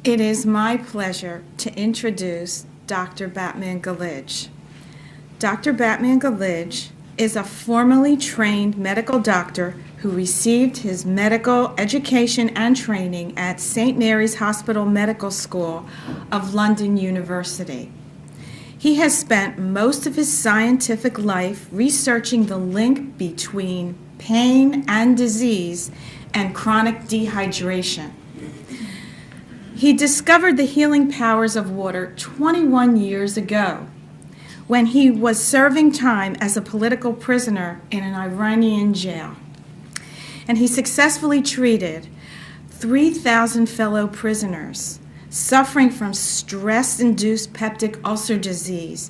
It is my pleasure to introduce Dr. Batman Galich. Dr. Batman Galich is a formally trained medical doctor who received his medical education and training at St. Mary's Hospital Medical School of London University. He has spent most of his scientific life researching the link between pain and disease and chronic dehydration. He discovered the healing powers of water 21 years ago when he was serving time as a political prisoner in an Iranian jail. And he successfully treated 3,000 fellow prisoners suffering from stress-induced peptic ulcer disease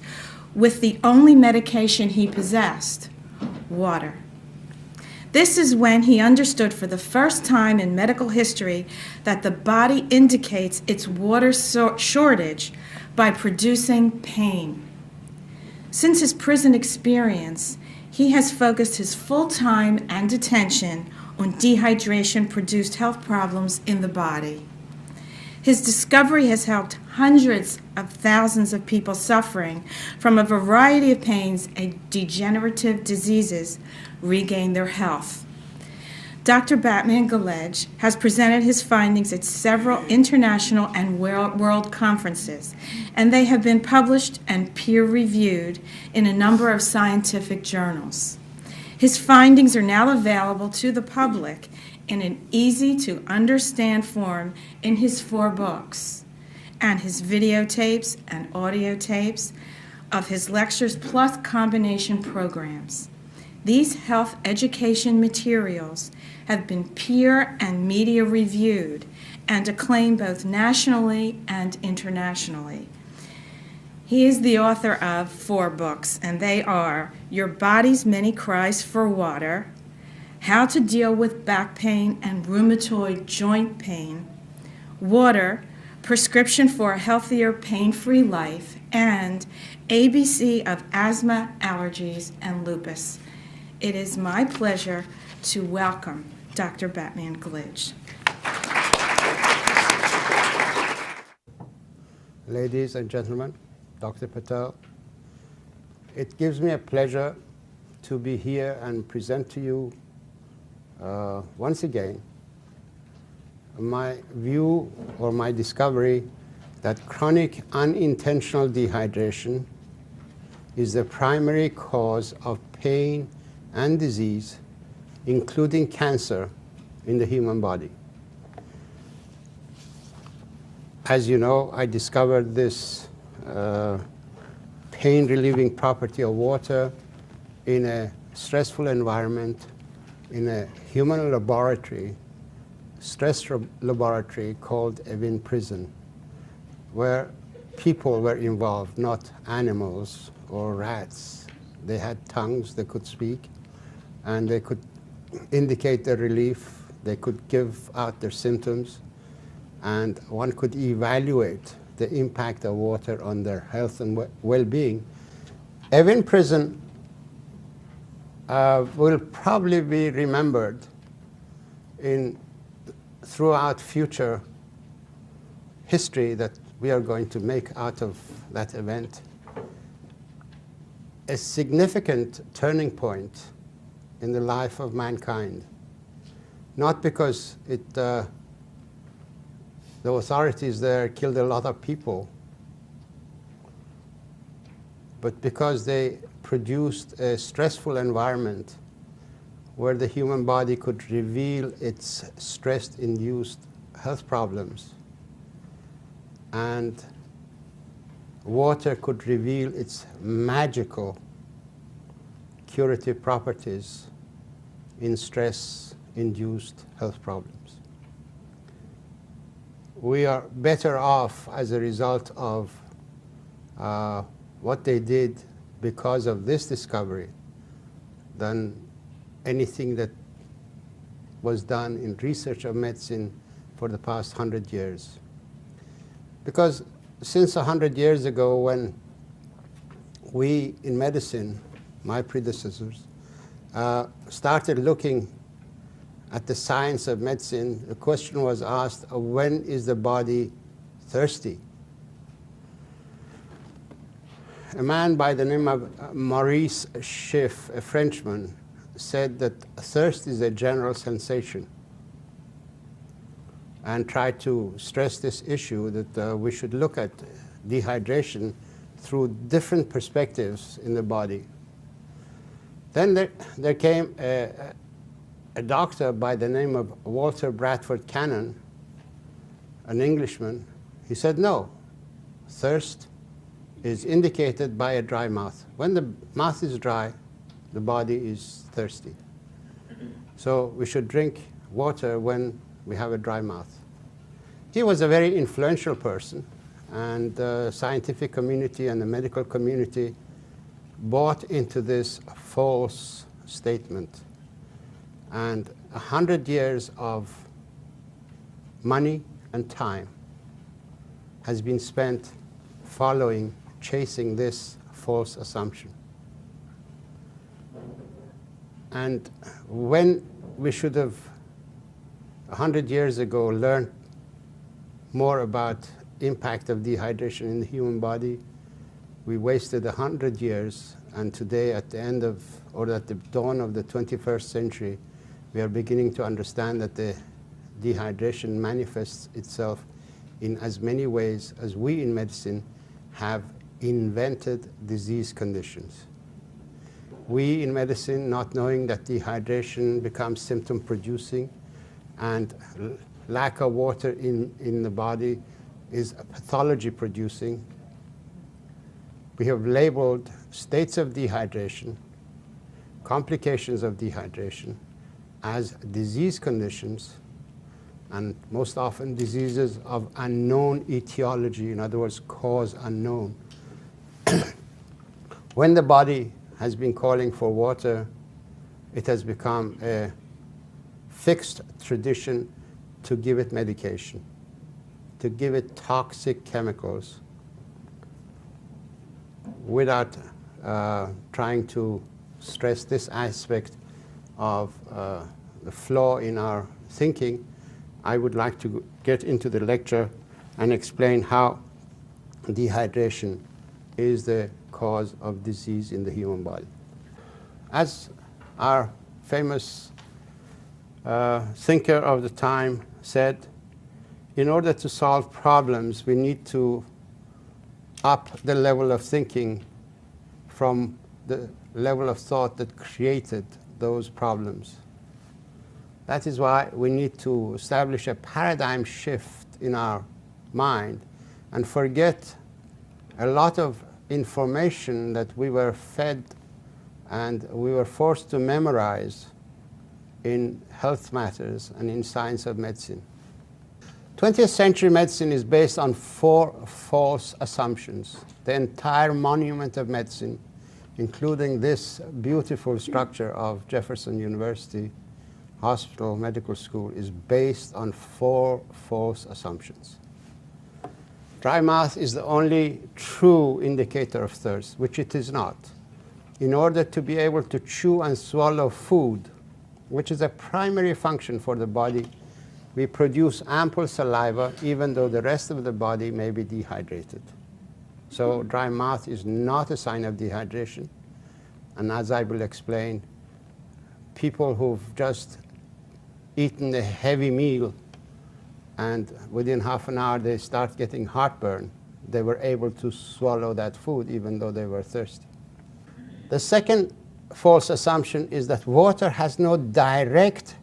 with the only medication he possessed, water. This is when he understood for the first time in medical history that the body indicates its water shortage by producing pain. Since his prison experience, he has focused his full time and attention on dehydration-produced health problems in the body. His discovery has helped hundreds of thousands of people suffering from a variety of pains and degenerative diseases regain their health. Dr. Batman Galich has presented his findings at several international and world conferences, and they have been published and peer-reviewed in a number of scientific journals. His findings are now available to the public in an easy-to-understand form in his 4 books, and his videotapes and audio tapes of his lectures plus combination programs. These health education materials have been peer and media reviewed and acclaimed both nationally and internationally. He is the author of 4 books, and they are Your Body's Many Cries for Water, How to Deal with Back Pain and Rheumatoid Joint Pain, Water, Prescription for a Healthier Pain-Free Life, and ABC of Asthma, Allergies, and Lupus. It is my pleasure to welcome Dr. Batman Galich. Ladies and gentlemen, Dr. Patel, it gives me a pleasure to be here and present to you once again my view or my discovery that chronic unintentional dehydration is the primary cause of pain and disease, including cancer, in the human body. As you know, I discovered this pain-relieving property of water in a stressful environment, in a human laboratory, stress laboratory called Evin Prison, where people were involved, not animals or rats. They had tongues, they could speak, and they could indicate their relief, they could give out their symptoms, and one could evaluate the impact of water on their health and well-being. Evin Prison will probably be remembered throughout future history that we are going to make out of that event. A significant turning point in the life of mankind, not because the authorities there killed a lot of people, but because they produced a stressful environment where the human body could reveal its stress-induced health problems, and water could reveal its magical curative properties in stress-induced health problems. We are better off as a result of what they did because of this discovery than anything that was done in research of medicine for the past 100 years. Because since 100 years ago, when we in medicine, my predecessors, started looking at the science of medicine, the question was asked, when is the body thirsty. A man by the name of Maurice Schiff, a Frenchman, said that thirst is a general sensation, and tried to stress this issue that we should look at dehydration through different perspectives in the body. Then there came a doctor by the name of Walter Bradford Cannon, an Englishman. He said, no, thirst is indicated by a dry mouth. When the mouth is dry, the body is thirsty. So we should drink water when we have a dry mouth. He was a very influential person, and the scientific community and the medical community bought into this false statement. And 100 years of money and time has been spent following, chasing this false assumption. And when we should have 100 years ago learned more about impact of dehydration in the human body, we wasted 100 years, and today at the end of, or at the dawn of the 21st century, we are beginning to understand that the dehydration manifests itself in as many ways as we in medicine have invented disease conditions. We in medicine, not knowing that dehydration becomes symptom producing and lack of water in the body is pathology producing, we have labeled states of dehydration, complications of dehydration, as disease conditions, and most often diseases of unknown etiology, in other words, cause unknown. When the body has been calling for water, it has become a fixed tradition to give it medication, to give it toxic chemicals, without trying to stress this aspect of the flaw in our thinking. I would like to get into the lecture and explain how dehydration is the cause of disease in the human body. As our famous thinker of the time said, in order to solve problems, we need to up the level of thinking from the level of thought that created those problems. That is why we need to establish a paradigm shift in our mind and forget a lot of information that we were fed and we were forced to memorize in health matters and in science of medicine. 20th century medicine is based on 4 false assumptions. The entire monument of medicine, including this beautiful structure of Jefferson University Hospital Medical School, is based on 4 false assumptions. Dry mouth is the only true indicator of thirst, which it is not. In order to be able to chew and swallow food, which is a primary function for the body, we produce ample saliva even though the rest of the body may be dehydrated. So dry mouth is not a sign of dehydration. And as I will explain, people who've just eaten a heavy meal and within half an hour they start getting heartburn, they were able to swallow that food even though they were thirsty. The second false assumption is that water has no direct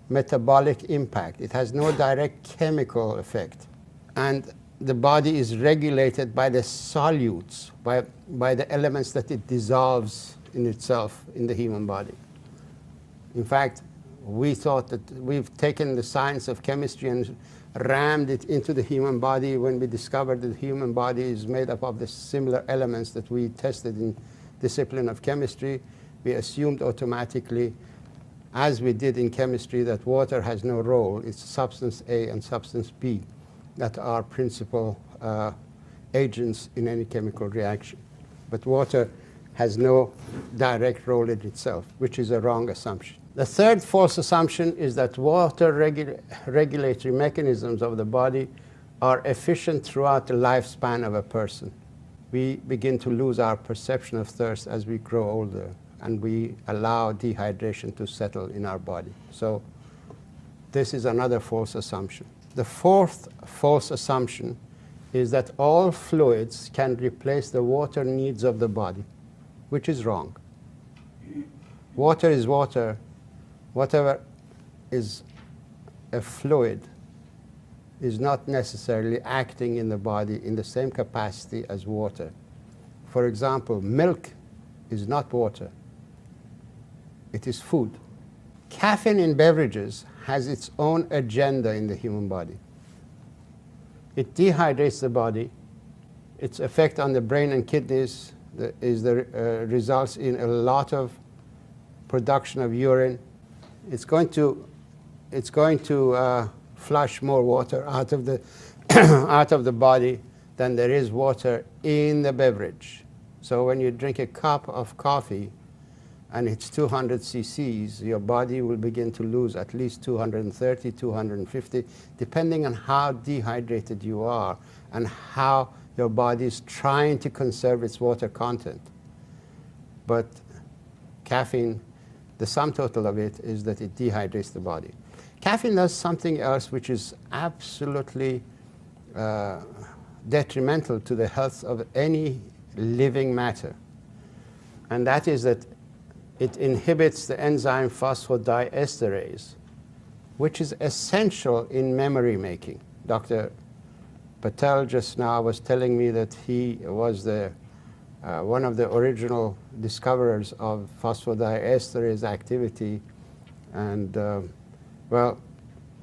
metabolic impact. It has no direct chemical effect. And the body is regulated by the solutes, by the elements that it dissolves in itself in the human body. In fact, we thought that we've taken the science of chemistry and rammed it into the human body when we discovered that the human body is made up of the similar elements that we tested in discipline of chemistry. We assumed automatically, as we did in chemistry, that water has no role. It's substance A and substance B that are principal agents in any chemical reaction. But water has no direct role in itself, which is a wrong assumption. The third false assumption is that water regulatory mechanisms of the body are efficient throughout the lifespan of a person. We begin to lose our perception of thirst as we grow older, and we allow dehydration to settle in our body. So this is another false assumption. The fourth false assumption is that all fluids can replace the water needs of the body, which is wrong. Water is water. Whatever is a fluid is not necessarily acting in the body in the same capacity as water. For example, milk is not water. It is food. Caffeine in beverages has its own agenda in the human body. It dehydrates the body. Its effect on the brain and kidneys results in a lot of production of urine. It's going to flush more water out of the out of the body than there is water in the beverage. So when you drink a cup of coffee and it's 200 cc's, your body will begin to lose at least 230, 250, depending on how dehydrated you are and how your body is trying to conserve its water content. But caffeine, the sum total of it is that it dehydrates the body. Caffeine does something else which is absolutely detrimental to the health of any living matter, and that is that it inhibits the enzyme phosphodiesterase, which is essential in memory making. Dr. Patel just now was telling me that he was one of the original discoverers of phosphodiesterase activity, and well,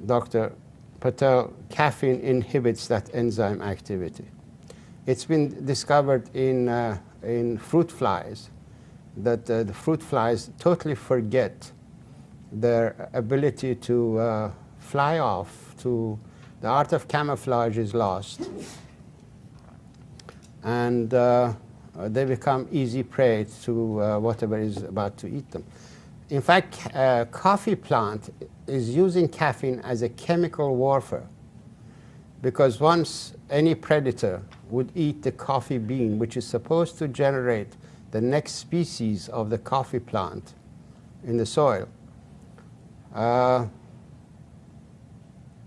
Dr. Patel, caffeine inhibits that enzyme activity. It's been discovered in fruit flies that the fruit flies totally forget their ability to fly off. The art of camouflage is lost, and they become easy prey to whatever is about to eat them. In fact, coffee plant is using caffeine as a chemical warfare, because once any predator would eat the coffee bean, which is supposed to generate the next species of the coffee plant in the soil,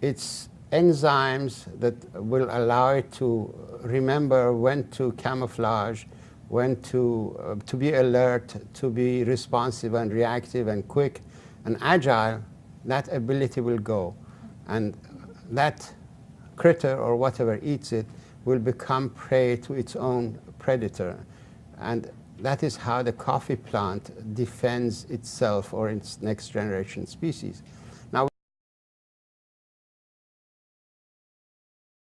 it's enzymes that will allow it to remember when to camouflage, when to be alert, to be responsive and reactive and quick and agile. That ability will go, and that critter or whatever eats it will become prey to its own predator. And that is how the coffee plant defends itself or its next generation species.